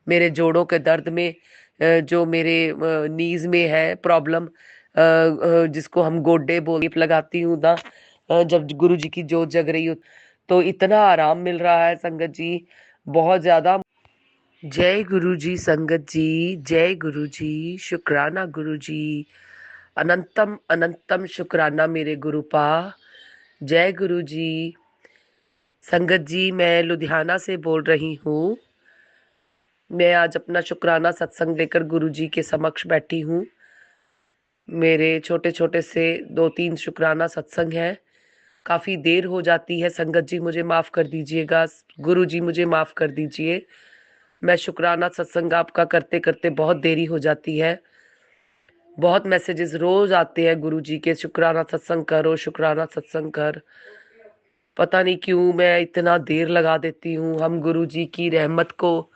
मेरे जोड़ों के दर्द में, जो मेरे नीज में है प्रॉब्लम, जिसको हम गोड्डे बोल लगाती हूँ ना, जब गुरु जी की जोत जग रही हो तो इतना आराम मिल रहा है संगत जी, बहुत ज्यादा। जय गुरु जी संगत जी, जय गुरु जी, शुक्राना गुरु जी, अनंतम अनंतम शुक्राना मेरे गुरुपा। जय गुरु जी। संगत जी, मैं लुधियाना से बोल रही हूँ। मैं आज अपना शुक्राना सत्संग लेकर गुरु जी के समक्ष बैठी हूँ। मेरे छोटे छोटे से 2-3 शुक्राना सत्संग हैं। काफी देर हो जाती है संगत जी, मुझे माफ कर दीजिएगा। गुरु जी मुझे माफ कर दीजिए। मैं शुक्राना सत्संग आपका करते करते बहुत देरी हो जाती है। बहुत मैसेजेस रोज आते हैं गुरु जी के, शुक्राना सत्संग करो, शुक्राना सत्संग कर। पता नहीं क्यों मैं इतना देर लगा देती हूँ। हम गुरु जी की रहमत को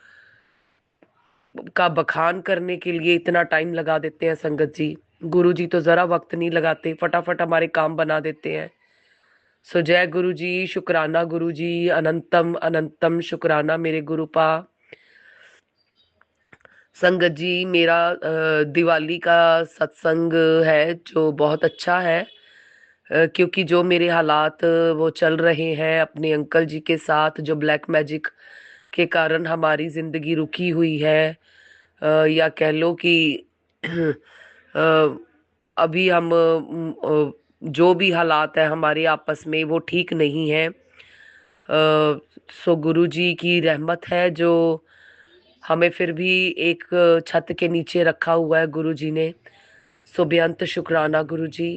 का बखान करने के लिए इतना टाइम लगा देते हैं संगत जी। गुरु जी तो जरा वक्त नहीं लगाते, फटाफट हमारे काम बना देते हैं। सो जय गुरु जी, शुक्राना गुरु जी, अनंतम अनंतम शुक्राना मेरे गुरुपा। संगत जी, मेरा दिवाली का सत्संग है जो बहुत अच्छा है, क्योंकि जो मेरे हालात वो चल रहे हैं अपने अंकल जी के साथ, जो ब्लैक मैजिक के कारण हमारी जिंदगी रुकी हुई है, या कह लो कि अ, अभी हम जो भी हालात है हमारे आपस में वो ठीक नहीं है। सो गुरु जी की रहमत है जो हमें फिर भी एक छत के नीचे रखा हुआ है गुरु जी ने। सो बेअंत शुक्राना गुरु जी।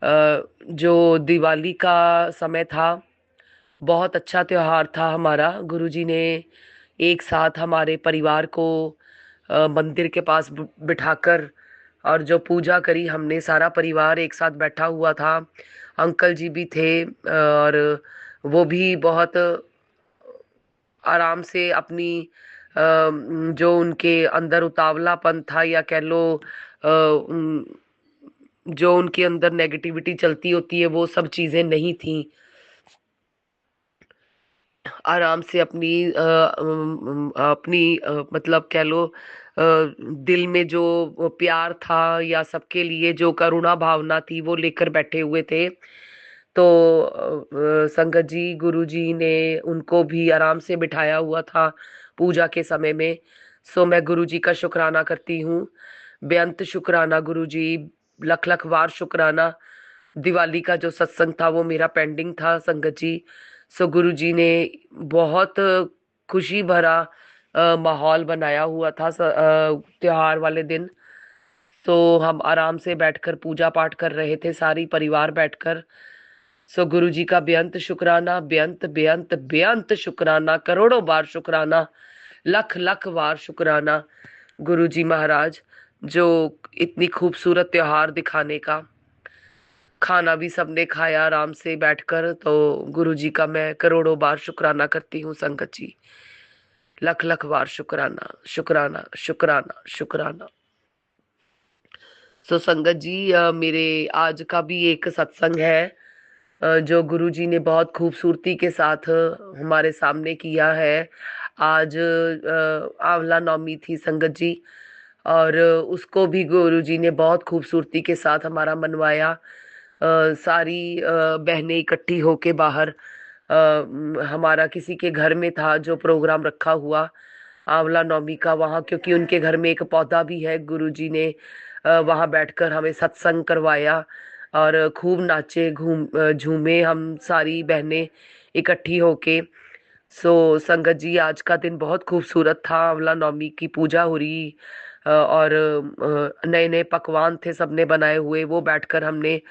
जो दिवाली का समय था, बहुत अच्छा त्योहार था हमारा। गुरु जी ने एक साथ हमारे परिवार को मंदिर के पास बिठाकर और जो पूजा करी हमने, सारा परिवार एक साथ बैठा हुआ था। अंकल जी भी थे, और वो भी बहुत आराम से अपनी जो उनके अंदर उतावलापन था, या कह लो जो उनके अंदर नेगेटिविटी चलती होती है, वो सब चीजें नहीं थी। आराम से अपनी मतलब कह लो दिल में जो प्यार था या सबके लिए जो करुणा भावना थी वो लेकर बैठे हुए थे। तो संगत जी, गुरु जी ने उनको भी आराम से बिठाया हुआ था पूजा के समय में। सो मैं गुरु जी का शुक्राना करती हूँ, बेअंत शुक्राना गुरु जी, लख लख वार शुक्राना। दिवाली का जो सत्संग था वो मेरा पेंडिंग था संगत जी। सो गुरु जी ने बहुत खुशी भरा माहौल बनाया हुआ था त्योहार वाले दिन। तो हम आराम से बैठकर पूजा पाठ कर रहे थे, सारी परिवार बैठकर। सो गुरु जी का बेअंत शुक्राना, बेअंत बेअंत बेअंत शुक्राना, करोड़ों बार शुक्राना, लख लख बार शुक्राना गुरु जी महाराज, जो इतनी खूबसूरत त्योहार दिखाने का। खाना भी सबने खाया आराम से बैठकर, तो गुरु जी का मैं करोड़ों बार शुक्राना करती हूँ संगत जी। लख लख बार शुक्राना, शुक्राना शुक्राना शुक्राना। सो संगत जी, मेरे आज का भी एक सत्संग है, जो गुरु जी ने बहुत खूबसूरती के साथ हमारे सामने किया है। आज आंवला नवमी थी संगत जी, और उसको भी गुरु जी ने बहुत खूबसूरती के साथ हमारा मनवाया। सारी बहनें इकट्ठी होके बाहर, हमारा किसी के घर में था जो प्रोग्राम रखा हुआ आंवला नवमी का, वहाँ क्योंकि उनके घर में एक पौधा भी है, गुरु जी ने वहाँ बैठकर हमें सत्संग करवाया और खूब नाचे, झूमे हम सारी बहनें इकट्ठी होके। सो संगत जी, आज का दिन बहुत खूबसूरत था। आंवला नवमी की पूजा हो रही, और नए नए पकवान थे सबने बनाए हुए, वो बैठकर हमने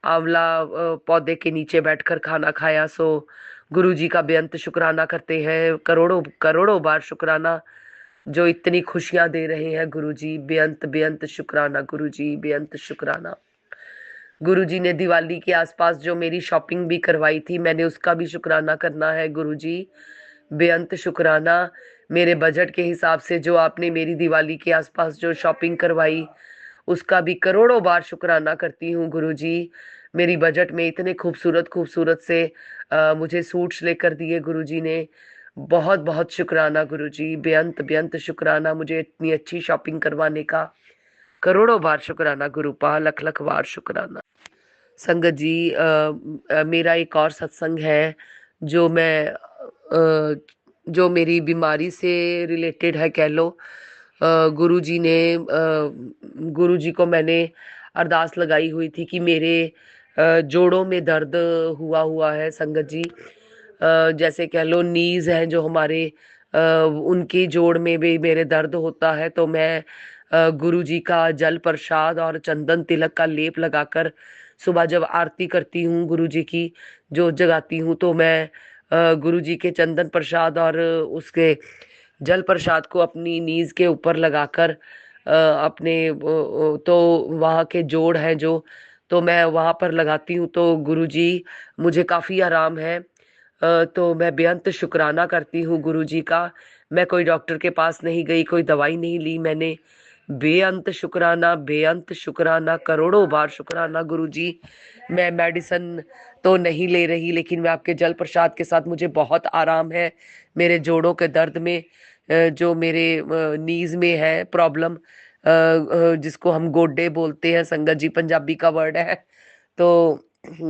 आंवला पौधे के नीचे बैठकर खाना खाया। सो गुरु जी का बेअंत शुक्राना करते हैं, करोड़ों करोड़ों बार शुक्राना, जो इतनी खुशियां दे रहे हैं गुरु जी। बेअंत बेअंत शुक्राना गुरु जी, बेअंत शुक्राना। गुरु जी ने दिवाली के आसपास जो मेरी शॉपिंग भी करवाई थी, मैंने उसका भी शुक्राना करना है गुरु जी। बेअंत शुक्राना। मेरे बजट के हिसाब से जो आपने मेरी दिवाली के आसपास जो शॉपिंग करवाई, उसका भी करोड़ों बार शुक्राना करती हूँ गुरु जी। मेरी बजट में इतने खूबसूरत खूबसूरत से मुझे सूट्स लेकर दिए गुरु जी ने, बहुत बहुत शुक्राना गुरुजी, बेअंत बेअंत शुक्राना मुझे इतनी अच्छी शॉपिंग करवाने का। करोड़ों बार शुक्राना गुरुपा, लख लख बार शुक्राना। संगत जी, मेरा एक और सत्संग है जो जो मेरी बीमारी से रिलेटेड है, कह लो। गुरु जी को मैंने अरदास लगाई हुई थी कि मेरे जोड़ों में दर्द हुआ हुआ है संगत जी। जैसे कह लो नीज है जो हमारे, उनकी जोड़ में भी मेरे दर्द होता है, तो मैं गुरु जी का जल प्रसाद और चंदन तिलक का लेप लगाकर सुबह जब आरती करती हूँ, गुरु जी की जोत जगाती हूँ, तो मैं गुरु जी के चंदन प्रसाद और उसके जल प्रसाद को अपनी नीज के ऊपर लगाकर तो वहाँ के जोड़ हैं जो, तो मैं वहाँ पर लगाती हूँ, तो गुरु जी मुझे काफी आराम है। तो मैं बेअंत शुक्राना करती हूँ गुरु जी का। मैं कोई डॉक्टर के पास नहीं गई, कोई दवाई नहीं ली मैंने। बेअंत शुक्राना, करोड़ों बार शुक्राना गुरु जी। मैं मेडिसिन तो नहीं ले रही, लेकिन मैं आपके जल प्रसाद के साथ मुझे बहुत आराम है। मेरे जोड़ों के दर्द में, जो मेरे नीज में है प्रॉब्लम, जिसको हम गोड्डे बोलते हैं संगत जी, पंजाबी का वर्ड है। तो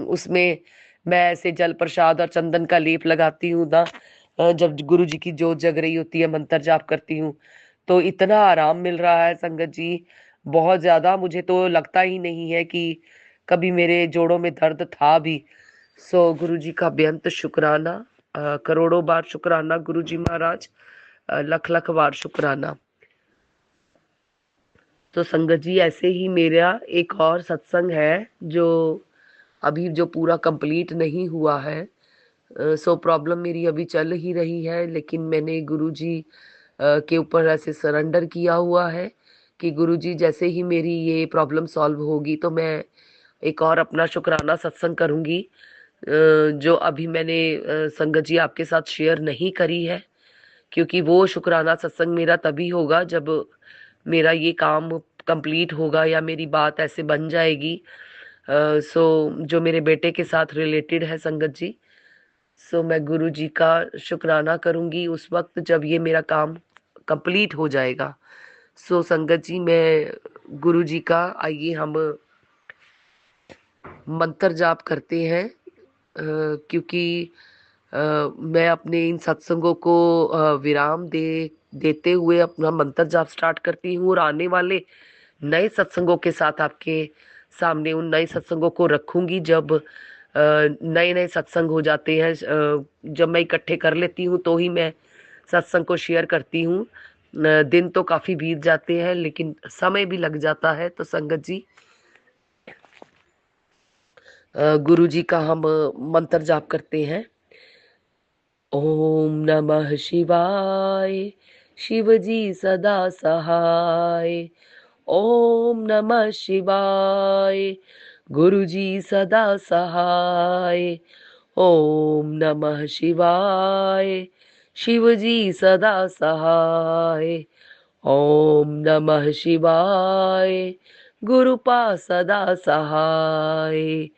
उसमें मैं ऐसे जल प्रसाद और चंदन का लेप लगाती हूँ ना, जब गुरु जी की जोत जग रही होती है, मंत्र जाप करती हूँ, तो इतना आराम मिल रहा है संगत जी, बहुत ज्यादा। मुझे तो लगता ही नहीं है कि कभी मेरे जोड़ों में दर्द था भी। सो गुरु जी का बेअंत शुक्राना, करोड़ों बार शुक्राना गुरु जी महाराज, लख लख बार शुक्राना। तो संगत जी, ऐसे ही मेरा एक और सत्संग है जो अभी जो पूरा कंप्लीट नहीं हुआ है। सो प्रॉब्लम मेरी अभी चल ही रही है, लेकिन मैंने गुरुजी के ऊपर ऐसे सरेंडर किया हुआ है कि गुरुजी जैसे ही मेरी ये प्रॉब्लम सॉल्व होगी तो मैं एक और अपना शुक्राना सत्संग करूंगी, जो अभी मैंने संगत जी आपके साथ शेयर नहीं करी है, क्योंकि वो शुक्राना सत्संग मेरा तभी होगा जब मेरा ये काम कंप्लीट होगा या मेरी बात ऐसे बन जाएगी। सो जो मेरे बेटे के साथ रिलेटेड है संगत जी, सो मैं गुरु जी का शुक्राना करूंगी उस वक्त जब ये मेरा काम कंप्लीट हो जाएगा। सो संगत जी, मैं गुरु जी का, आइए हम मंत्र जाप करते हैं। क्योंकि मैं अपने इन सत्संगों को विराम देते हुए अपना मंत्र जाप स्टार्ट करती हूँ, और आने वाले नए सत्संगों के साथ आपके सामने उन नए सत्संगों को रखूंगी। जब नए नए सत्संग हो जाते हैं, जब मैं इकट्ठे कर लेती हूँ तो ही मैं सत्संग को शेयर करती हूँ। दिन तो काफी बीत जाते हैं, लेकिन समय भी लग जाता है। तो संगत जी, गुरु जी का हम मंत्र जाप करते हैं। ओम नमः शिवाय, शिव जी सदा सहाय। ओम नमः शिवाय, गुरु जी सदा सहाय। ओम नमः शिवाय, शिव जी सदा सहाय। ओम नमः शिवाय, गुरुपा सदा सहाय।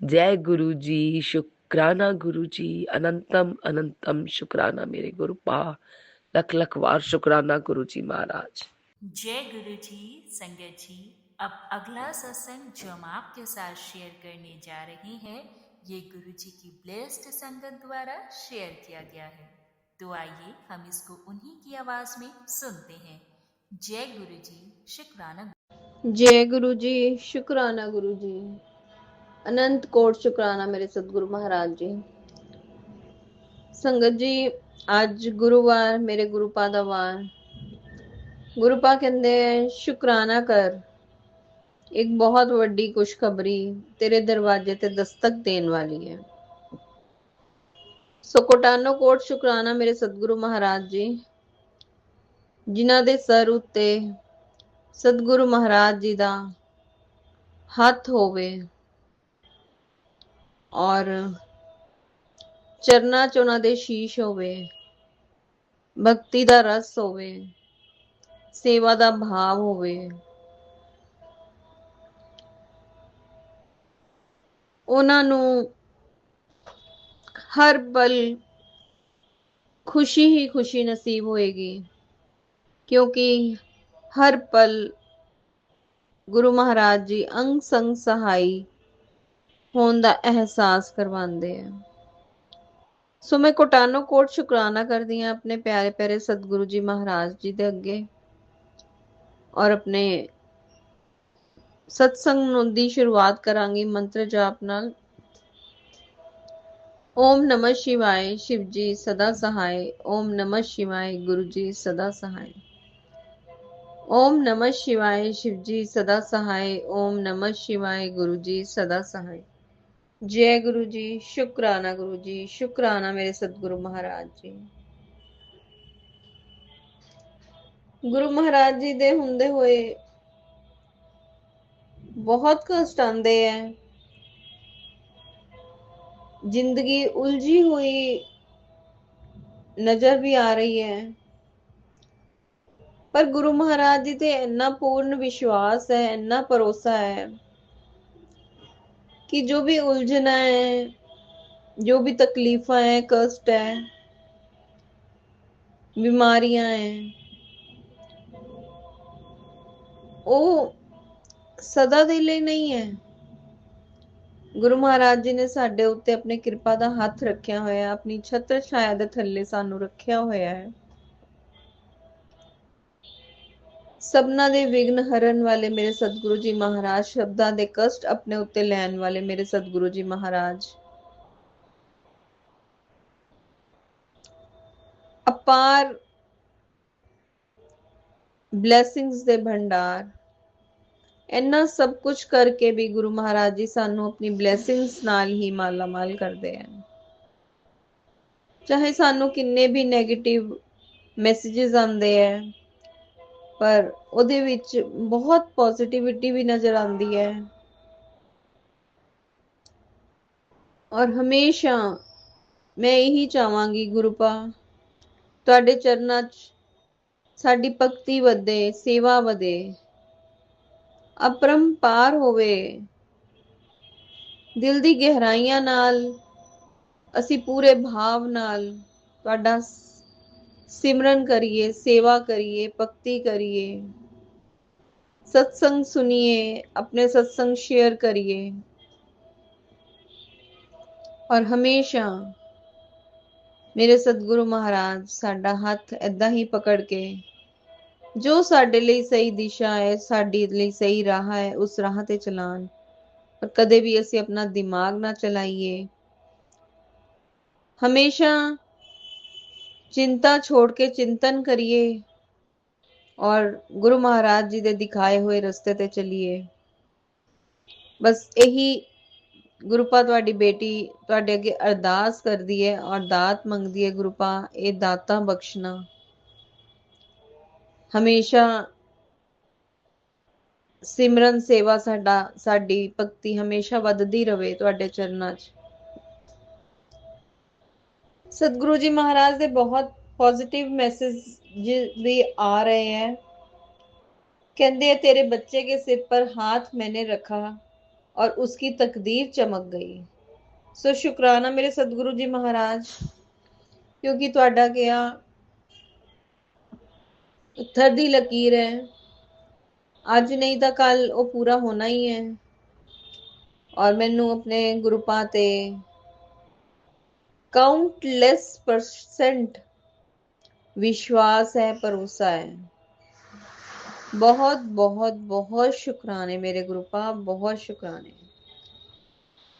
जय गुरु जी, शुक्राना गुरु जी, अनंतम अनंतम शुक्राना मेरे गुरुपा, लख लख बार शुक्राना गुरु जी महाराज। जय गुरु जी। संगत जी, अब अगला सत्संग जो हम आपके साथ शेयर करने जा रहे हैं, ये गुरु जी की ब्लेस्ड संगत द्वारा शेयर किया गया है। तो आइए हम इसको उन्हीं की आवाज में सुनते हैं। जय गुरु जी, शुक्राना। जय गुरु जी, शुक्राना गुरु जी, अनंत कोट शुक्राना मेरे सतगुरु महाराज जी। संगत जी, ਅੱਜ गुरुवार मेरे गुरुपा ਦਾ ਵਾਰ। गुरुपा ਕਹਿੰਦੇ शुक्राना कर, एक बहुत ਵੱਡੀ खुशखबरी तेरे दरवाजे ते दस्तक देने वाली है। सो कोटानो कोट शुक्राना मेरे सतगुरु महाराज जी, जिन्हां दे सर उत्ते सतगुरु महाराज जी दा हथ होवे और चरना च उन्हां दे शीश होवे, भक्ति दा रस होवे, सेवा दा भाव होवे। ਉਹਨਾਂ ਨੂੰ हर पल खुशी ही खुशी नसीब होएगी, क्योंकि हर पल गुरु महाराज जी अंग संग सहाई होने का एहसास करवाते हैं। सो मैं कोटानो कोट शुकराना करदी हां अपने प्यारे प्यारे सतगुरु जी महाराज जी दे अगे और अपने सत्संग दी शुरुआत करांगी मंत्र जाप नाल। ओम नमः शिवाय, शिव जी सदा सहाय। ओम नमः शिवाय, गुरु जी सदा सहाय। ओम नमः शिवाय, शिव जी सदा सहाय। ओम नमः शिवाय, गुरु जी सदा सहाय। जय गुरु जी, शुक्राना गुरु जी, शुक्राना मेरे सतगुरु महाराज जी। गुरु महाराज जी दे हुंदे होए बहुत कष्ट आंदे हैं। जिंदगी उलझी हुई नजर भी आ रही है, पर गुरु महाराज जी ते इन्ना पूर्ण विश्वास है, इन्ना भरोसा है कि जो भी उलझना है, जो भी तकलीफा है, कष्ट है, बीमारियां हैं, वो सदा दे लिए नहीं है। गुरु महाराज जी ने साडे उत्ते अपनी कृपा दा हथ रखिया होया, अपनी छत्र छाया दे थल्ले सानू रखिया होया है। सबना दे विघ्न हरन वाले मेरे सतगुरु जी महाराज, शब्दां दे कष्ट अपने उत्ते लैन वाले मेरे सतगुरु जी महाराज, अपार ब्लैसिंग्स दे भंडार, इन्ना सब कुछ करके भी गुरु महाराज जी सानू अपनी ब्लैसिंग्स नाल ही माला माल करते हैं। चाहे सानू किन्ने भी नेगेटिव मैसेजेस आंदे हैं, पर ओदे विच बहुत पॉजिटिविटी भी नजर आंदी है। और हमेशा मैं यही चाहांगी गुरुपा तुहाडे चरनां च साडी भगती वधे, सेवा वधे, अपरंपार होवे, दिल दी गहराइयां नाल असी पूरे भाव नाल तुहाडा सिमरन करिए, सेवा करिए, भक्ति करिए, सत्संग सुनिए, अपने सत्संग शेयर करिए और हमेशा मेरे सतगुरु महाराज साडा हथ ऐदां ही पकड़ के जो साडे लई सही दिशा है, साडी लई सही राह है, उस राह ते चलान। और कदे भी असी अपना दिमाग ना चलाइए। हमेशा चिंता छोड़ के चिंतन करिए और गुरु महाराज जी दे दिखाए हुए रस्ते ते चलिए। बस यही गुरुपा तुहाडी बेटी तुहाडे अगे अरदास करदी है और दात मंगदी है। गुरुपा ये दाता बख्शना, हमेशा सिमरन सेवा साडा साडी भक्ति हमेशा वधदी रवे तुहाडे चरनां च। सतगुरु जी महाराज दे बहुत पॉजिटिव मैसेज भी आ रहे हैं। कहते हैं तेरे बच्चे के सिर पर हाथ मैंने रखा और उसकी तकदीर चमक गई। सो शुक्राना मेरे सतगुरु जी महाराज, क्योंकि तुहाडा क्या पत्थर दी लकीर है, अज नहीं तो कल वो पूरा होना ही है। और मैनू अपने गुरुपा ते काउंटलेस परसेंट विश्वास है, भरोसा है। बहुत बहुत बहुत शुक्राने मेरे गुरुपा, बहुत शुक्राने।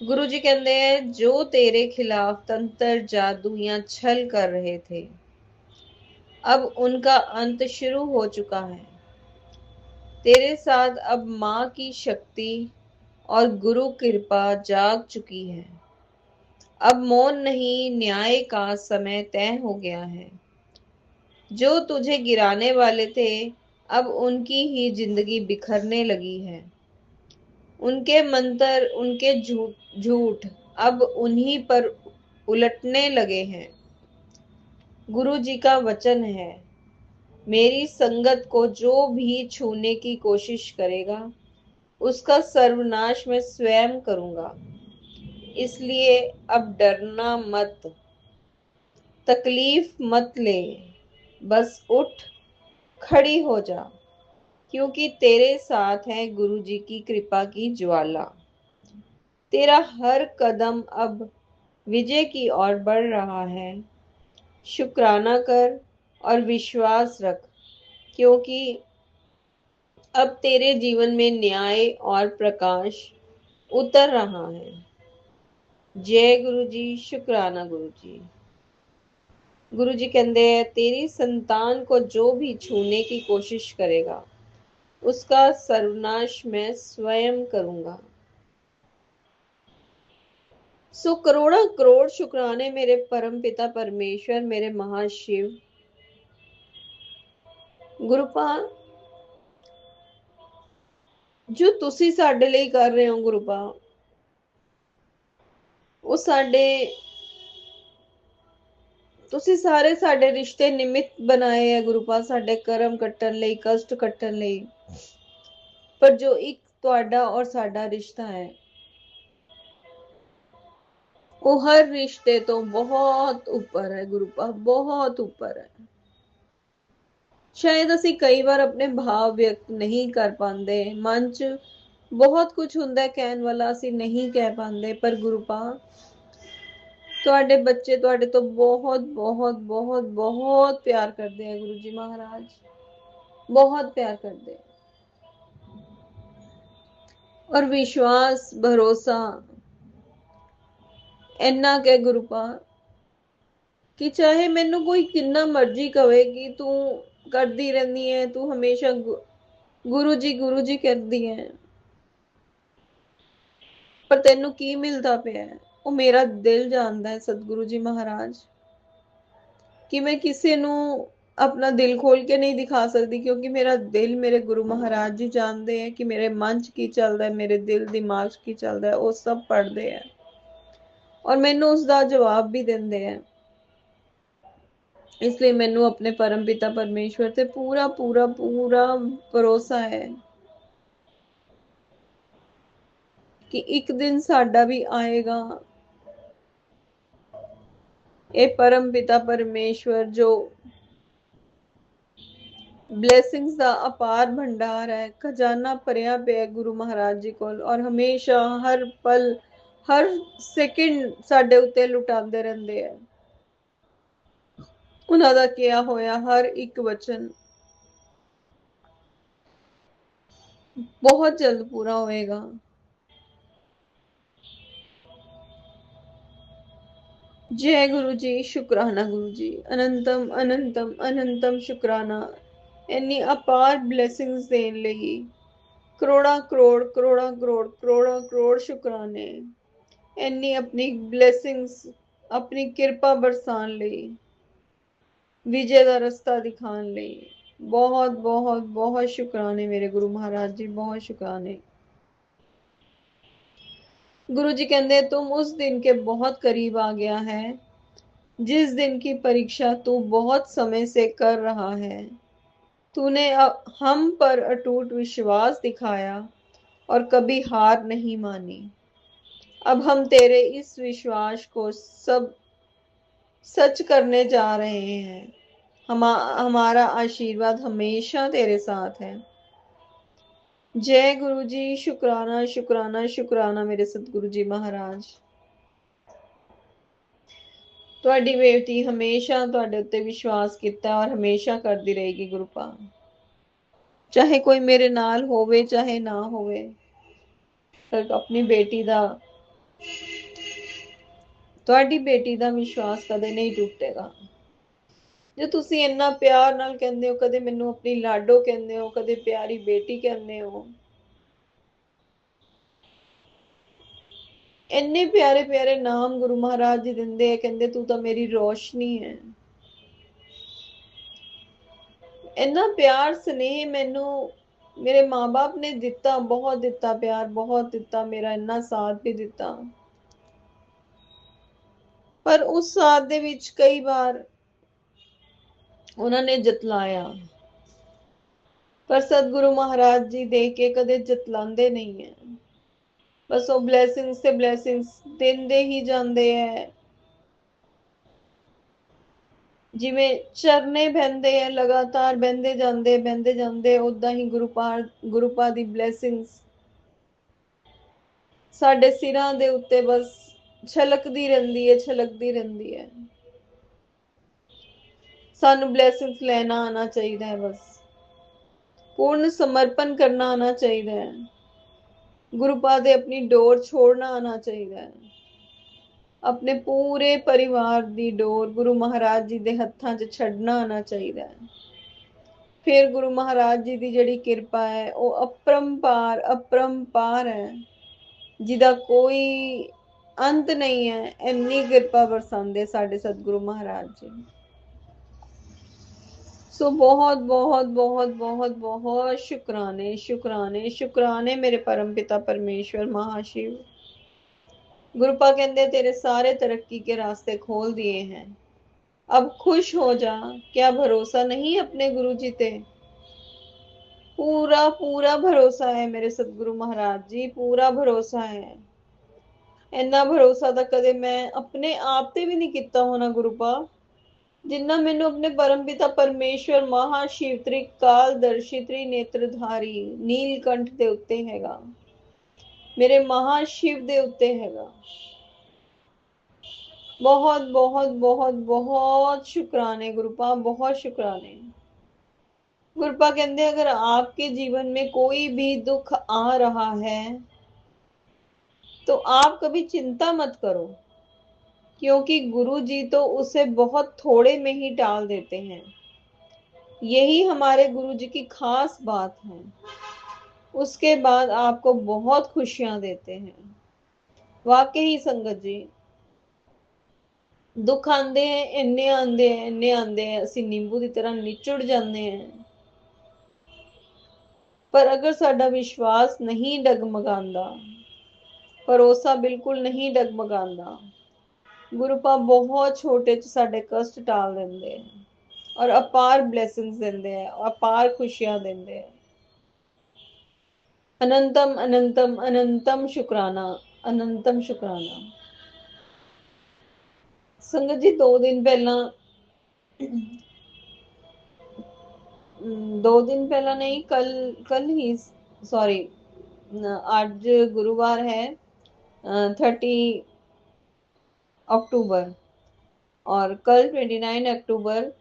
गुरु जी कहते हैं जो तेरे खिलाफ तंत्र जादू या छल कर रहे थे, अब उनका अंत शुरू हो चुका है। तेरे साथ अब माँ की शक्ति और गुरु कृपा जाग चुकी है। अब मौन नहीं, न्याय का समय तय हो गया है। जो तुझे गिराने वाले थे, अब उनकी ही जिंदगी बिखरने लगी है। उनके मंत्र, उनके झूठ अब उन्हीं पर उलटने लगे हैं। गुरु जी का वचन है, मेरी संगत को जो भी छूने की कोशिश करेगा, उसका सर्वनाश मैं स्वयं करूंगा। इसलिए अब डरना मत। तकलीफ मत ले, बस उठ खड़ी हो जा, क्योंकि तेरे साथ है गुरु जी की कृपा की ज्वाला। तेरा हर कदम अब विजय की ओर बढ़ रहा है। शुक्राना कर और विश्वास रख, क्योंकि अब तेरे जीवन में न्याय और प्रकाश उतर रहा है। जय गुरु जी, शुक्राना गुरु जी। गुरु जी कहते हैं, तेरी संतान को जो भी छूने की कोशिश करेगा, उसका सर्वनाश मैं स्वयं करूंगा। सो करोड़ा करोड़ शुक्राने मेरे परम पिता परमेश्वर, मेरे महाशिव। गुरुपाल, जो ਤੁਸੀਂ ਸਾਡੇ ਲਈ ਕਰ ਰਹੇ ਹੋ ਗੁਰੂਪਾ, ਉਹ ਸਾਡੇ ਤੁਸੀਂ ਸਾਰੇ ਸਾਡੇ ਰਿਸ਼ਤੇ ਨਿਮਿਤ ਬਣਾਏ ਹੈ ਗੁਰੂਪਾ, ਸਾਡੇ ਕਰਮ ਕੱਟਣ ਲਈ, ਕਸ਼ਟ ਕੱਟਣ ਲਈ। ਪਰ ਜੋ ਇੱਕ ਤੁਹਾਡਾ ਔਰ ਸਾਡਾ ਰਿਸ਼ਤਾ ਹੈ, ਉਹ ਹਰ ਰਿਸ਼ਤੇ ਤੋਂ ਬਹੁਤ ਉੱਪਰ ਹੈ ਗੁਰੂਪਾ, ਬਹੁਤ ਉੱਪਰ ਹੈ। ਸ਼ਾਇਦ ਅਸੀਂ ਕਈ ਵਾਰ ਆਪਣੇ ਭਾਵ ਵਿਅਕਤ ਨਹੀਂ ਕਰ ਪਾਉਂਦੇ, ਮਨ 'ਚ ਬਹੁਤ ਕੁਝ ਹੁੰਦਾ ਕਹਿਣ ਵਾਲਾ, ਅਸੀਂ ਨਹੀਂ ਕਹਿ ਪਾਉਂਦੇ। ਪਰ ਗੁਰੂਪਾ, ਤੁਹਾਡੇ ਬੱਚੇ ਤੁਹਾਡੇ ਤੋਂ ਬਹੁਤ ਬਹੁਤ ਬਹੁਤ ਬਹੁਤ ਪਿਆਰ ਕਰਦੇ ਆ ਗੁਰੂ ਜੀ ਮਹਾਰਾਜ, ਬਹੁਤ ਪਿਆਰ ਕਰਦੇ। ਔਰ ਵਿਸ਼ਵਾਸ ਭਰੋਸਾ ਇੰਨਾ ਕਿ ਗੁਰੂਪਾ, ਕਿ ਚਾਹੇ ਮੈਨੂੰ ਕੋਈ ਕਿੰਨਾ ਮਰਜ਼ੀ ਕਵੇ ਕਿ ਤੂੰ ਕਰਦੀ ਰਹਿੰਦੀ ਹੈ, ਤੂੰ ਹਮੇਸ਼ਾ ਗੁਰੂ ਜੀ ਕਰਦੀ ਹੈ, ਪਰ ਤੈਨੂੰ ਕੀ ਮਿਲਦਾ ਪਿਆ ਹੈ, ਉਹ ਮੇਰਾ ਦਿਲ ਜਾਣਦਾ ਹੈ ਸਤਿਗੁਰੂ ਜੀ ਮਹਾਰਾਜ। ਕਿ ਮੈਂ ਕਿਸੇ ਨੂੰ अपना दिल खोल के नहीं दिखा सकती, क्योंकि मेरा दिल मेरे गुरु महाराज जी जानते हैं कि मेरे मन च की चलता है, मेरे दिल दिमाग च की चलता है, वो सब पढ़ते हैं और मैनू उसका जवाब भी देंदे हैं। इसलिए मैनू अपने परम पिता परमेश्वर से पूरा पूरा पूरा भरोसा है कि एक दिन साडा भी आएगा। ये परम पिता परमेश्वर जो ब्लैसिंग्स का अपार भंडार है, खजाना भरिया पिया गुरु महाराज जी कोल, और हमेशा हर पल हर सेकंड साडे उत्ते लुटांदे रहंदे है। उन्हां दा किया होया हर एक वचन बहुत जल्द पूरा होएगा। जय गुरु जी, शुक्राना गुरु जी, अनंतम अनंतम अनंतम शुक्राना इन्नी अपार ब्लेसिंग्स देने लगी। करोड़ा करोड़ करोड़ा करोड़ करोड़ा करोड़ शुक्राने इन्नी अपनी ब्लेसिंग्स, अपनी कृपा बरसान लई, विजय का रास्ता दिखाने लई। बहुत बहुत बहुत शुक्राने मेरे गुरु महाराज जी, बहुत शुक्राने। गुरु जी कहते तुम उस दिन के बहुत करीब आ गया है जिस दिन की परीक्षा तू बहुत समय से कर रहा है। तूने हम पर अटूट विश्वास दिखाया और कभी हार नहीं मानी। अब हम तेरे इस विश्वास को सब सच करने जा रहे हैं। हमारा आशीर्वाद हमेशा तेरे साथ है। जय गुरु जी, शुक्राना शुक्राना शुक्राना मेरे सतगुरु जी महाराज। ਤੁਹਾਡੀ ਬੇਟੀ ਹਮੇਸ਼ਾ ਤੁਹਾਡੇ ਉੱਤੇ ਵਿਸ਼ਵਾਸ ਕੀਤਾ ਔਰ ਹਮੇਸ਼ਾ ਕਰਦੀ ਰਹੇਗੀ ਗੁਰੂਪਾ, ਚਾਹੇ ਕੋਈ ਮੇਰੇ ਨਾਲ ਹੋਵੇ ਚਾਹੇ ਨਾ ਹੋਵੇ, ਪਰ ਆਪਣੀ ਬੇਟੀ ਦਾ, ਤੁਹਾਡੀ ਬੇਟੀ ਦਾ ਵਿਸ਼ਵਾਸ ਕਦੇ ਨਹੀਂ ਟੁੱਟੇਗਾ। ਜੇ ਤੁਸੀਂ ਇੰਨਾ ਪਿਆਰ ਨਾਲ ਕਹਿੰਦੇ ਹੋ, ਕਦੇ ਮੈਨੂੰ ਆਪਣੀ ਲਾਡੋ ਕਹਿੰਦੇ ਹੋ, ਕਦੇ ਪਿਆਰੀ ਬੇਟੀ ਕਹਿੰਦੇ ਹੋ, ਇੰਨੇ ਪਿਆਰੇ ਪਿਆਰੇ ਨਾਮ ਗੁਰੂ ਮਹਾਰਾਜ ਜੀ ਦਿੰਦੇ ਆ, ਕਹਿੰਦੇ ਤੂੰ ਤਾਂ ਮੇਰੀ ਰੋਸ਼ਨੀ ਹੈ। ਇੰਨਾ ਪਿਆਰ स्नेह ਮੈਨੂੰ मेरे माँ बाप ने दिता, बहुत दिता प्यार, बहुत दिता, मेरा इन्ना साथ भी दिता, पर उस साथ दे विच कई बार उन्होंने जतलाया, पर सतगुरु महाराज जी दे के कदे जतलांदे नहीं है। बस वो ब्लैसिंग्स से ब्लैसिंग्स देंदे ही जांदे है। ਜਿਵੇਂ ਚਰਨੇ ਬਹਿੰਦੇ ਆ, ਲਗਾਤਾਰ ਬਹਿੰਦੇ ਜਾਂਦੇ, ਉਦਾਂ ਹੀ ਗੁਰੂ ਪਾ ਦੀ ਬਲੇਸਿੰਗਸ ਸਾਡੇ ਸਿਰਾਂ ਦੇ ਉੱਤੇ ਬਸ ਛਲਕਦੀ ਰਹਿੰਦੀ ਹੈ। ਸਾਨੂੰ ਬਲੇਸਿੰਗਸ ਲੈਣਾ ਆਣਾ ਚਾਹੀਦਾ ਹੈ, ਬਸ पूर्ण समर्पण करना आना चाहिए है। गुरु पादे अपनी डोर छोड़ना आना चाहिए है। अपने पूरे परिवार दी डोर गुरु महाराज जी दे हत्थां च छड्डना आना चाहिए है। फिर गुरु महाराज जी दी जिहड़ी किरपा है वो अपरंपार है, जिदा कोई अंत नहीं है। इन्नी किरपा बरसांदे साडे सतगुरु महाराज जी। सो बहुत बहुत बहुत बहुत बहुत शुक्राने मेरे परम पिता परमेश्वर महाशिव। गुरुपा कहते तेरे सारे तरक्की के रास्ते खोल दिए हैं, अब खुश हो जा। क्या भरोसा नहीं अपने गुरु जी ते? पूरा पूरा भरोसा है मेरे सतगुरु महाराज जी, पूरा भरोसा है। इन्ना भरोसा तो कदे मैं अपने आप ते भी नहीं किता होना गुरुपा, जिन्ना मैनू अपने परम पिता परमेश्वर महाशिव त्रिकालदर्शी त्रिनेत्रधारी नीलकंठ दे उत्ते हैगा, मेरे महाशिव दे उत्ते हैगा। बहुत बहुत बहुत बहुत शुक्राने गुरुपा, बहुत शुक्राने। गुरुपा कहते अगर आपके जीवन में कोई भी दुख आ रहा है तो आप कभी चिंता मत करो, क्योंकि गुरु जी तो उसे बहुत थोड़े में ही टाल देते हैं। यही हमारे गुरु जी की खास बात है। उसके बाद आपको बहुत खुशियां देते हैं। वाकई संगत जी, दुख आंदे हैं, इन्ने आंदे हैं, असी नींबू की तरह निचुड़ जाते हैं। पर अगर साडा विश्वास नहीं डगमगांदा, भरोसा बिल्कुल नहीं डगमगांदा, गुरुपा बहुत छोटे च साडे कष्ट टाल देंदे हैं और अपार ब्लेसिंग्स देंदे हैं, अपार खुशियां देंदे हैं। अनंतम अनंतम अनंतम शुक्राना, अनंतम शुक्राना। संगत जी 2 दिन पहला, 2 दिन पहला नहीं, कल ही, सॉरी, आज गुरुवार है 30 अक्टूबर और कल 29 अक्टूबर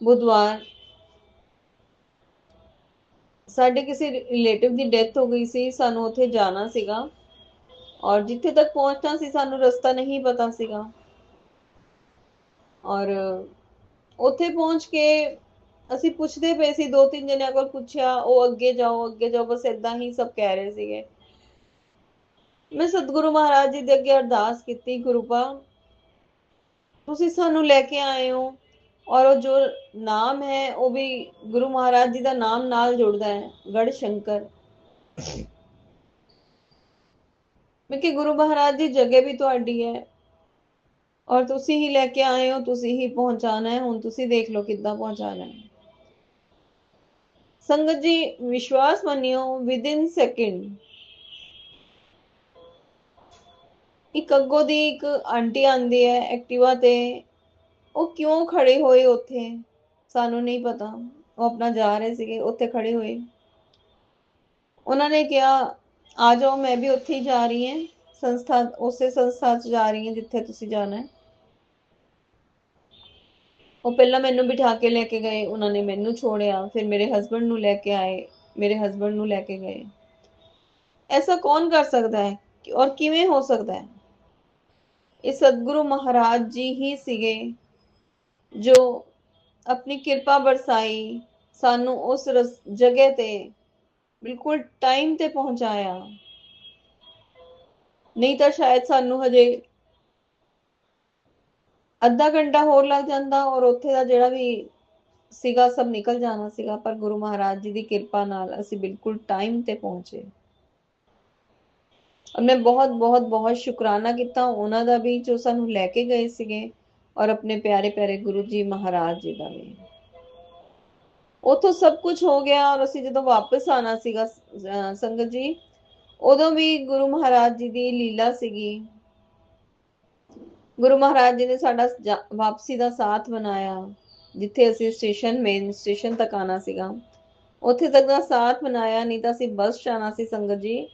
बुधवार ਸਾਡੇ ਕਿਸੇ ਰਿਲੇਟਿਵ ਦੀ ਡੈਥ ਹੋ ਗਈ ਸੀ। ਸਾਨੂੰ ਉੱਥੇ ਜਾਣਾ ਸੀਗਾ ਔਰ ਜਿੱਥੇ ਤੱਕ ਪਹੁੰਚਣਾ ਸੀ ਸਾਨੂੰ ਰਸਤਾ ਨਹੀਂ ਪਤਾ ਸੀਗਾ ਔਰ ਉੱਥੇ ਪਹੁੰਚ ਕੇ ਅਸੀਂ ਪੁੱਛਦੇ ਪਏ ਸੀ, 2-3 ਜਣਿਆਂ ਕੋਲ ਪੁੱਛਿਆ, ਉਹ ਅੱਗੇ ਜਾਓ ਬਸ ਇਦਾਂ ਹੀ ਸਭ ਕਹਿ ਰਹੇ ਸੀਗੇ। ਮੈਂ ਸਤਿਗੁਰੂ ਮਹਾਰਾਜ ਜੀ ਦੇ ਅੱਗੇ ਅਰਦਾਸ ਕੀਤੀ, ਗੁਰੂਪਾ ਤੁਸੀਂ ਸਾਨੂੰ ਲੈ ਕੇ ਆਏ ਹੋ और वो जो नाम है वो भी गुरु महाराज जी का नाम नाल जुड़ता है, गढ़ शंकर। मैं कि गुरु महाराज जी जगह भी तुहाडी है और तुसी ही लेके आए हो, तुसी ही पहुंचाना है, हुण तुसी देख लो किद्दां पहुंचाना है। संगत जी विश्वास मनियो, विद इन सेकंड एक अगो दी एक आंटी आंदी है एक्टिवा ते, ਉਹ ਕਿਉਂ ਖੜੇ ਹੋਏ ਉੱਥੇ ਸਾਨੂੰ ਨਹੀਂ ਪਤਾ। ਉਹ ਆਪਣਾ ਜਾ ਰਹੇ ਸੀਗੇ, ਉੱਥੇ ਖੜੇ ਹੋਏ। ਉਹਨਾਂ ਨੇ ਕਿਹਾ ਆ ਜਾਓ, ਮੈਂ ਵੀ ਉੱਥੇ ਹੀ ਜਾ ਰਹੀ ਹਾਂ, ਸੰਸਥਾ ਉਸੇ ਸੰਸਥਾ 'ਚ ਜਾ ਰਹੀ ਹਾਂ ਜਿੱਥੇ ਤੁਸੀਂ ਜਾਣਾ ਹੈ। ਉਹ ਪਹਿਲਾਂ ਮੈਨੂੰ ਬਿਠਾ ਕੇ ਲੈ ਕੇ ਗਏ, ਉਹਨਾਂ ਨੇ ਮੈਨੂੰ ਛੋੜਿਆ, ਫਿਰ ਮੇਰੇ ਹਸਬੰਡ ਨੂੰ ਲੈ ਕੇ ਆਏ, ਮੇਰੇ ਹਸਬੰਡ ਨੂੰ ਲੈ ਕੇ ਗਏ। ऐसा कौन कर सकता है और किवें हो सकता है? ये सतगुरु महाराज जी ही सीगे जो अपनी किरपा बरसाई, सानू उस जगह ते बिल्कुल टाइम ते पहुंचाया। नहीं तो शायद सानू हजे अद्धा घंटा होर लग जांदा और उत्थे दा जिहड़ा भी सीगा सब निकल जाना सीगा। पर गुरु महाराज जी दी किरपा नाल असी बिल्कुल टाइम ते पहुंचे और मैं बहुत बहुत बहुत शुकराना किता उन्हां दा भी जो सानू लैके गए सीगे और अपने प्यारे प्यारे गुरु जी महाराज जी का भी। उतो सब कुछ हो गया और असी जो वापस आना सीगा संगत जी, उदों भी गुरु महाराज जी की लीला सीगी। ਗੁਰੂ ਮਹਾਰਾਜ ਜੀ ਨੇ ਸਾਡਾ ਵਾਪਸੀ ਦਾ ਸਾਥ ਬਣਾਇਆ। ਜਿੱਥੇ ਅਸੀਂ ਮੇਨ ਸਟੇਸ਼ਨ ਤੱਕ ਆਣਾ ਸੀਗਾ, ਉੱਥੇ ਤੱਕ ਦਾ ਸਾਥ ਬਣਾਇਆ, ਨਹੀਂ ਤਾਂ ਅਸੀਂ ਬੱਸ 'ਚ ਆਣਾ ਸੀ ਸੰਗਤ ਜੀ।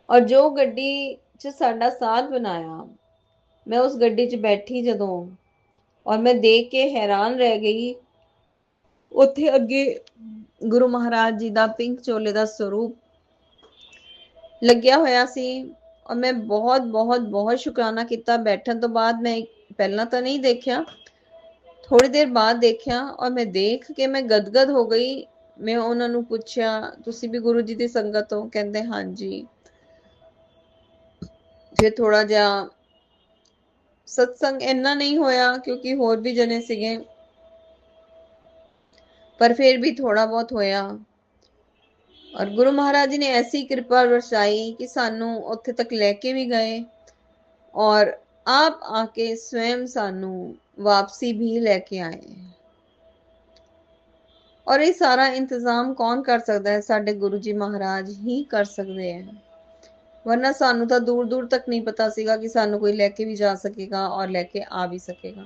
ਔਰ ਜੋ ਗੱਡੀ 'ਚ ਸਾਡਾ ਸਾਥ ਬਣਾਇਆ, ਮੈਂ ਉਸ ਗੱਡੀ 'ਚ ਬੈਠੀ ਜਦੋਂ, ਔਰ ਮੈਂ ਦੇਖ ਕੇ ਹੈਰਾਨ ਰਹਿ ਗਈ। ਉੱਥੇ ਅੱਗੇ ਗੁਰੂ ਮਹਾਰਾਜ ਜੀ ਦਾ ਪਿੰਕ ਚੋਲੇ ਦਾ ਸਰੂਪ ਲੱਗਿਆ ਹੋਇਆ ਸੀ। ਔਰ ਮੈਂ ਬਹੁਤ ਬਹੁਤ ਬਹੁਤ ਸ਼ੁਕਰਾਨਾ ਕੀਤਾ। ਬੈਠਣ ਤੋਂ ਬਾਅਦ ਮੈਂ ਪਹਿਲਾਂ ਤਾਂ ਨਹੀਂ ਦੇਖਿਆ, ਥੋੜੀ ਦੇਰ ਬਾਅਦ ਦੇਖਿਆ, ਔਰ ਮੈਂ ਦੇਖ ਕੇ ਮੈਂ ਗਦਗਦ ਹੋ ਗਈ। ਮੈਂ ਉਹਨਾਂ ਨੂੰ ਪੁੱਛਿਆ, ਤੁਸੀਂ ਵੀ ਗੁਰੂ ਜੀ ਦੀ ਸੰਗਤ ਹੋ? ਕਹਿੰਦੇ ਹਾਂਜੀ। ਫਿਰ ਥੋੜਾ ਜਿਹਾ ਸਤਸੰਗ ਇੰਨਾ ਨਹੀਂ ਹੋਇਆ ਕਿਉਂਕਿ ਹੋਰ ਵੀ ਜਣੇ ਸੀਗੇ, ਪਰ ਫਿਰ ਵੀ ਥੋੜਾ ਬਹੁਤ ਹੋਇਆ। ਔਰ ਗੁਰੂ ਮਹਾਰਾਜ ਜੀ ਨੇ ਐਸੀ ਕਿਰਪਾ ਵਰਸਾਈ ਕਿ ਸਾਨੂੰ ਉੱਥੇ ਤੱਕ ਲੈ ਕੇ ਵੀ ਗਏ, ਔਰ ਆਪ ਆਕੇ स्वयं ਸਾਨੂੰ ਵਾਪਸੀ ਵੀ ਲੈ ਕੇ ਆਏ। ਔਰ ਇਹ ਸਾਰਾ ਇੰਤਜ਼ਾਮ ਕੌਣ ਕਰ ਸਕਦਾ ਹੈ? ਸਾਡੇ ਗੁਰੂ ਜੀ ਮਹਾਰਾਜ ਹੀ ਕਰ ਸਕਦੇ ਹੈ। ਵਰਨਾ ਸਾਨੂੰ ਤਾਂ ਦੂਰ ਦੂਰ ਤੱਕ ਨਹੀਂ ਪਤਾ ਸੀਗਾ ਕਿ ਸਾਨੂੰ ਕੋਈ ਲੈ ਕੇ ਵੀ ਜਾ ਸਕੇਗਾ ਔਰ ਲੈ ਕੇ ਆ ਵੀ ਸਕੇਗਾ।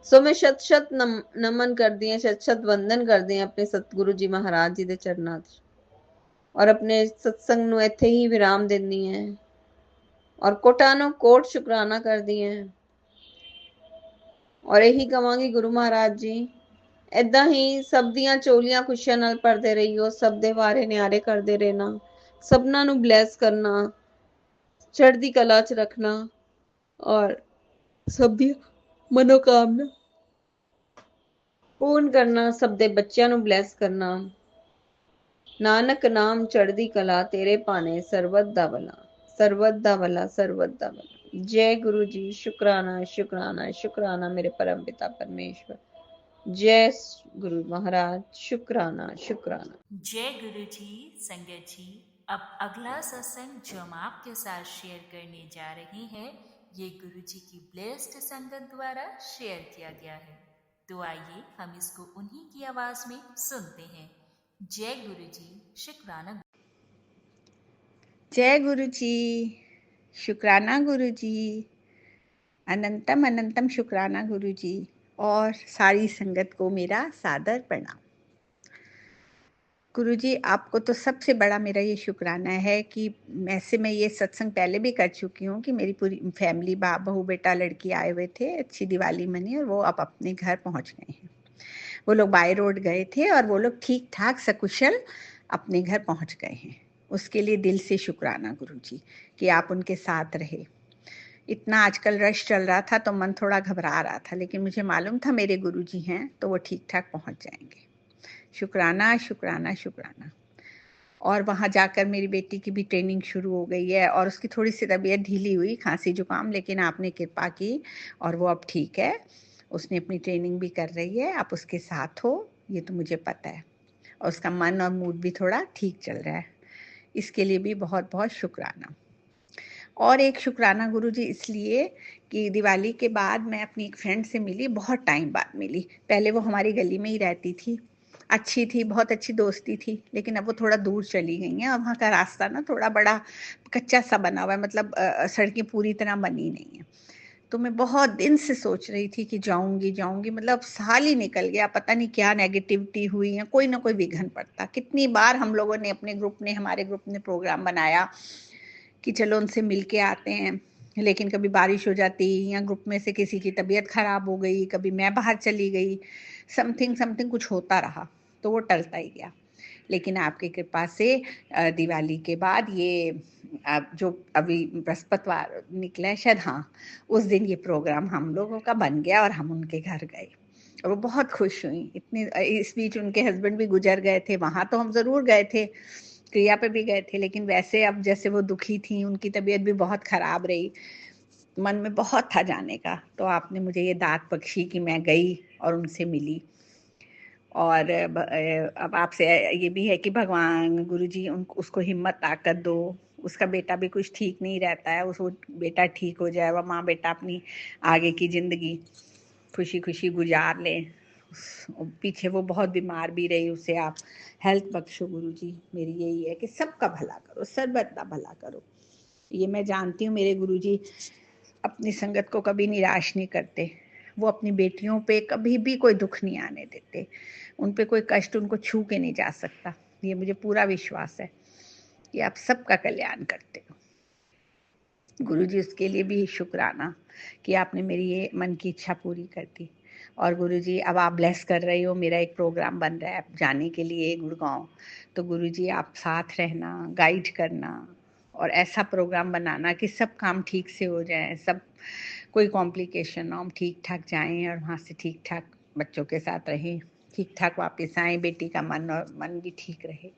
ਸੋ ਮੈਂ ਸ਼ਤ ਸ਼ਤ ਨਮਨ ਕਰਦੀ ਹਾਂ, ਸ਼ਤ ਸ਼ਤ ਵੰਦਨ ਕਰਦੀ ਹਾਂ ਆਪਣੇ ਸਤਿਗੁਰੂ ਜੀ ਮਹਾਰਾਜ ਜੀ ਦੇ ਚਰਨਾਂ 'ਚ, ਔਰ ਆਪਣੇ ਸਤਸੰਗ ਨੂੰ ਇੱਥੇ ਹੀ ਵਿਰਾਮ ਦਿੰਦੀ ਹਾਂ, ਔਰ ਕੋਟਾਨੋ ਕੋਟ ਸ਼ੁਕਰਾਨਾ ਕਰਦੀ ਹਾਂ। ਔਰ ਇਹੀ ਕਵਾਂਗੀ, ਗੁਰੂ ਮਹਾਰਾਜ ਜੀ ਏਦਾਂ ਹੀ ਸਭ ਦੀਆਂ ਚੋਲੀਆਂ ਖੁਸ਼ੀਆਂ ਨਾਲ ਭਰਦੇ ਰਹੀਓ, ਸਭ ਦੇ ਵਾਰੇ ਨਿਆਰੇ ਕਰਦੇ ਰਹਿਣਾ, ਸਭਨਾਂ ਨੂੰ ਬਲੈਸ ਕਰਨਾ, ਚੜ੍ਹਦੀ ਕਲਾ 'ਚ ਰੱਖਣਾ, ਔਰ ਸਭ ਦੀ ਮਨੋਕਾਮਨਾ ਪੂਰਨ ਕਰਨਾ, ਸਭ ਦੇ ਬੱਚਿਆਂ ਨੂੰ ਬਲੈਸ ਕਰਨਾ। ਨਾਨਕ ਨਾਮ ਚੜ੍ਹਦੀ ਕਲਾ, ਤੇਰੇ ਭਾਣੇ ਸਰਬਤ ਦਾ ਭਲਾ, ਸਰਬਤ ਦਾ ਭਲਾ, ਸਰਬਤ ਦਾ ਭਲਾ। जय गुरु जी। शुक्राना शुक्राना शुक्राना मेरे परम पिता परमेश्वर। जय गुरु महाराज। शुक्राना शुक्राना। जय गुरु जी। संगत जी, अब अगला सत्संग जो हम आपके साथ शेयर करने जा रहे हैं, ये गुरु जी की ब्लेस्ड संगत द्वारा शेयर किया गया है। तो आइए हम इसको उन्हीं की आवाज में सुनते हैं। जय गुरु जी। शुक्राना। जय गुरु जी। शुक्राना गुरु जी। अनंतम अनंतम शुक्राना गुरु जी, और सारी संगत को मेरा सादर प्रणाम। गुरु जी, आपको तो सबसे बड़ा मेरा ये शुक्राना है कि ऐसे मैं ये सत्संग पहले भी कर चुकी हूँ कि मेरी पूरी फैमिली, बाप, बहू, बेटा, लड़की आए हुए थे, अच्छी दिवाली मनी, और वो अब अपने घर पहुँच गए हैं। वो लोग बाय रोड गए थे और वो लोग ठीक ठाक सकुशल अपने घर पहुँच गए हैं। उसके लिए दिल से शुक्राना गुरु जी कि आप उनके साथ रहे। इतना आजकल रश चल रहा था तो मन थोड़ा घबरा रहा था, लेकिन मुझे मालूम था मेरे गुरु जी हैं तो वो ठीक ठाक पहुँच जाएंगे। शुक्राना शुक्राना शुक्राना। और वहाँ जाकर मेरी बेटी की भी ट्रेनिंग शुरू हो गई है, और उसकी थोड़ी सी तबीयत ढीली हुई, खांसी जुकाम, लेकिन आपने कृपा की और वो अब ठीक है। उसने अपनी ट्रेनिंग भी कर रही है, आप उसके साथ हो ये तो मुझे पता है, और उसका मन और मूड भी थोड़ा ठीक चल रहा है। इसके लिए भी बहुत बहुत शुक्राना। और एक शुक्राना गुरु जी इसलिए कि दिवाली के बाद मैं अपनी एक फ्रेंड से मिली, बहुत टाइम बाद मिली। पहले वो हमारी गली में ही रहती थी, अच्छी थी, बहुत अच्छी दोस्ती थी, लेकिन अब वो थोड़ा दूर चली गई हैं, और वहाँ का रास्ता ना थोड़ा बड़ा कच्चा सा बना हुआ है, मतलब सड़कें पूरी तरह बनी नहीं है। तो मैं बहुत दिन से सोच रही थी कि जाऊंगी जाऊंगी, मतलब साल ही निकल गया, पता नहीं क्या नेगेटिविटी हुई है, कोई ना कोई विघ्न पड़ता। कितनी बार हम लोगों ने हमारे ग्रुप ने प्रोग्राम बनाया कि चलो उनसे मिल के आते हैं, लेकिन कभी बारिश हो जाती या ग्रुप में से किसी की तबीयत खराब हो गई, कभी मैं बाहर चली गई, समथिंग समथिंग कुछ होता रहा, तो वो टलता ही गया। लेकिन आपकी कृपा से दिवाली के बाद ये जो अभी बृहस्पतिवार निकला है शायद, हाँ, उस दिन ये प्रोग्राम हम लोगों का बन गया और हम उनके घर गए, और वो बहुत खुश हुई। इतनी इस बीच उनके हस्बैंड भी गुजर गए थे, वहाँ तो हम ज़रूर गए थे, क्रिया पे भी गए थे, लेकिन वैसे अब जैसे वो दुखी थी, उनकी तबीयत भी बहुत खराब रही, मन में बहुत था जाने का, तो आपने मुझे ये दात बख्शी कि मैं गई और उनसे मिली। और अब आपसे ये भी है कि भगवान गुरु जी उसको हिम्मत ताकत दो। उसका बेटा भी कुछ ठीक नहीं रहता है, उसको बेटा ठीक हो जाए, वह माँ बेटा अपनी आगे की ज़िंदगी खुशी खुशी गुजार लें। पीछे वो बहुत बीमार भी रही, उसे आप हेल्थ बख्शो गुरु जी। मेरी यही है कि सबका भला करो, सर्वदा भला करो। ये मैं जानती हूँ मेरे गुरुजी अपनी संगत को कभी निराश नहीं करते। वो अपनी बेटियों पे कभी भी कोई दुख नहीं आने देते, उन पे कोई कष्ट उनको छू के नहीं जा सकता। ये मुझे पूरा विश्वास है कि आप सबका कल्याण करते हो। गुरुजी उसके लिए भी शुक्राना कि आपने मेरी ये मन की इच्छा पूरी कर दी। और गुरुजी अब आप ब्लेस कर रही हो, मेरा एक प्रोग्राम बन रहा है जाने के लिए गुड़गांव, तो गुरुजी आप साथ रहना, गाइड करना और ऐसा प्रोग्राम बनाना कि सब काम ठीक से हो जाए, सब कोई कॉम्प्लिकेशन ना हो, हम ठीक ठाक जाएं और वहाँ से ठीक ठाक बच्चों के साथ रहें, ठीक ठाक वापस आएं, बेटी का मन भी ठीक रहे।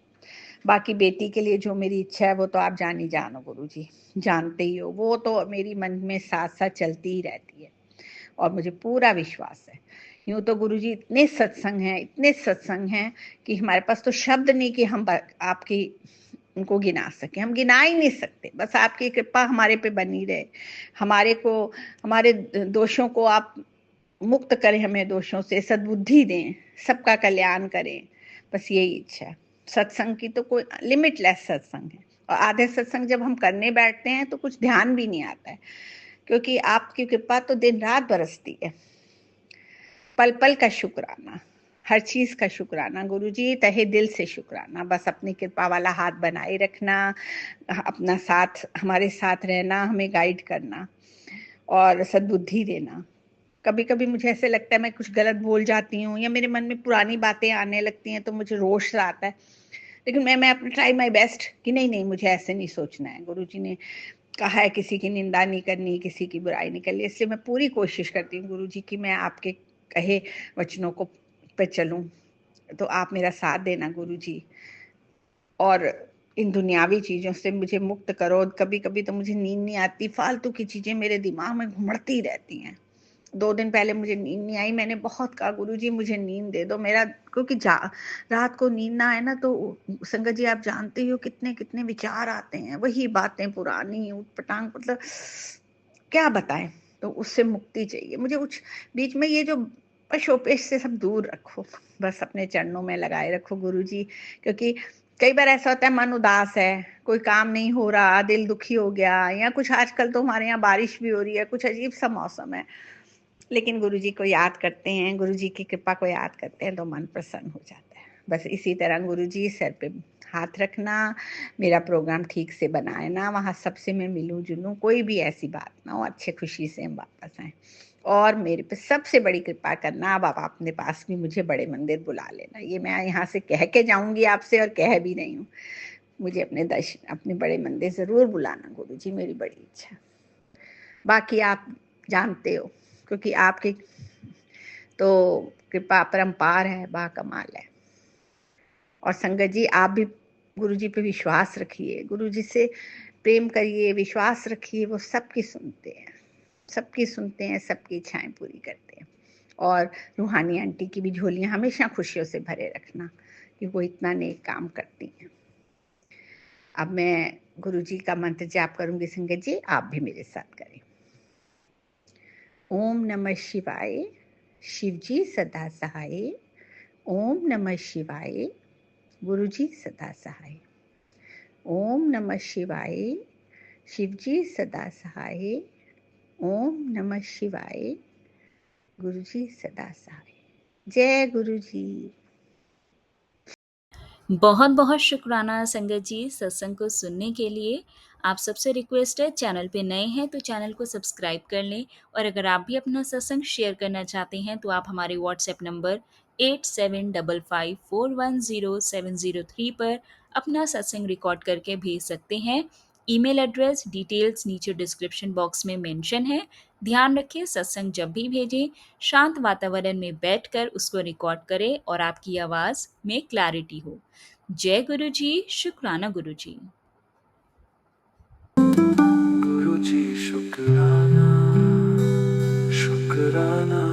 बाकी बेटी के लिए जो मेरी इच्छा है वो तो आप जान ही जानो गुरुजी, जानते ही हो, वो तो मेरी मन में साथ साथ चलती ही रहती है और मुझे पूरा विश्वास है। यूँ तो गुरुजी इतने सत्संग हैं कि हमारे पास तो शब्द नहीं कि हम आपकी उनको गिना सके, हम गिना ही नहीं सकते। बस आपकी कृपा हमारे पे बनी रहे, हमारे दोषों को आप मुक्त करें, हमें दोषों से सद्बुद्धि दें, सबका कल्याण करें, बस यही इच्छा है। सत्संग की तो कोई लिमिटलेस सत्संग है और आधे सत्संग जब हम करने बैठते हैं तो कुछ ध्यान भी नहीं आता है, क्योंकि आपकी कृपा तो दिन रात बरसती है। पल पल का शुक्राना, हर चीज का शुक्राना गुरुजी, तहे दिल से शुक्राना। बस अपनी कृपा वाला हाथ बनाए रखना, अपना साथ, हमारे साथ रहना, हमें गाइड करना और सद्बुद्धि देना। कभी कभी मुझे ऐसे लगता है मैं कुछ गलत बोल जाती हूँ या मेरे मन में पुरानी बातें आने लगती हैं तो मुझे रोष सा आता है, लेकिन मैं अपना ट्राई माई बेस्ट कि नहीं मुझे ऐसे नहीं सोचना है। गुरुजी ने कहा है किसी की निंदा नहीं करनी, किसी की बुराई नहीं करनी, इसलिए मैं पूरी कोशिश करती हूँ गुरुजी कि मैं आपके कहे वचनों को पे चलूं। तो आप मेरा साथ देना गुरुजी और इन दुनियावी चीजों से मुझे मुक्त करो। कभी कभी तो मुझे नींद नहीं आती, फालतू की चीजें मेरे दिमाग में घुमड़ती रहती हैं। 2 दिन पहले मुझे नींद नहीं आई, मैंने बहुत कहा गुरुजी मुझे नींद दे दो, मेरा क्योंकि रात को नींद ना आए ना तो संगत जी आप जानते हो कितने कितने विचार आते हैं, वही बातें पुरानी उटपटांग, मतलब क्या बताएं। तो उससे मुक्ति चाहिए मुझे। कुछ बीच में ये जो पशोपेश से सब दूर रखो, बस अपने चरणों में लगाए रखो गुरुजी, क्योंकि कई बार ऐसा होता है मन उदास है, कोई काम नहीं हो रहा, दिल दुखी हो गया, या कुछ आजकल तो हमारे यहाँ बारिश भी हो रही है, कुछ अजीब सा मौसम है, लेकिन गुरुजी को याद करते हैं, गुरुजी की कृपा को याद करते हैं तो मन प्रसन्न हो जाता है। बस इसी तरह गुरुजी सर पे हाथ रखना, मेरा प्रोग्राम ठीक से बनाए ना, वहाँ सबसे मैं मिलूं जुलूं, कोई भी ऐसी बात ना हो, अच्छे खुशी से हम वापस आए। और मेरे पे सबसे बड़ी कृपा करना, अब आप अपने पास भी मुझे बड़े मंदिर बुला लेना, ये मैं यहाँ से कह के जाऊंगी आपसे और कह भी रही हूँ। मुझे अपने बड़े मंदिर जरूर बुलाना गुरुजी, मेरी बड़ी इच्छा। बाकी आप जानते हो, क्योंकि आपकी तो कृपा परम्पार है, बा कमाल है। और संगत जी आप भी गुरुजी पे विश्वास रखिए, गुरुजी से प्रेम करिए, विश्वास रखिए, वो सबकी सुनते हैं, सबकी इच्छाएं पूरी करते हैं। और रूहानी आंटी की भी झोलियां हमेशा खुशियों से भरे रखना, कि वो इतना नेक काम करती हैं। अब मैं गुरुजी का मंत्र जाप करूंगी, संगत जी आप भी मेरे साथ करें। ओम नमः शिवाय, शिवजी सदा सहाय। ओम नमः शिवाय, गुरुजी सदा सहाय। ओम नमः शिवाय, शिवजी सदा सहाय। ओम नमः शिवाय, गुरुजी सदा सहाय। जय गुरुजी। बहुत बहुत शुक्राना संगत जी सत्संग को सुनने के लिए। आप सबसे रिक्वेस्ट है, चैनल पे नए हैं तो चैनल को सब्सक्राइब कर लें, और अगर आप भी अपना सत्संग शेयर करना चाहते हैं तो आप हमारे व्हाट्सएप नंबर 8755410703 पर अपना सत्संग रिकॉर्ड करके भेज सकते हैं। ईमेल एड्रेस डिटेल्स नीचे डिस्क्रिप्शन बॉक्स में मेंशन है। ध्यान रखें, सत्संग जब भी भेजें शांत वातावरण में बैठकर उसको रिकॉर्ड करें और आपकी आवाज़ में क्लैरिटी हो। जय गुरु जी, शुक्राना गुरु जी। गुरुजी शुक्राना, शुक्राना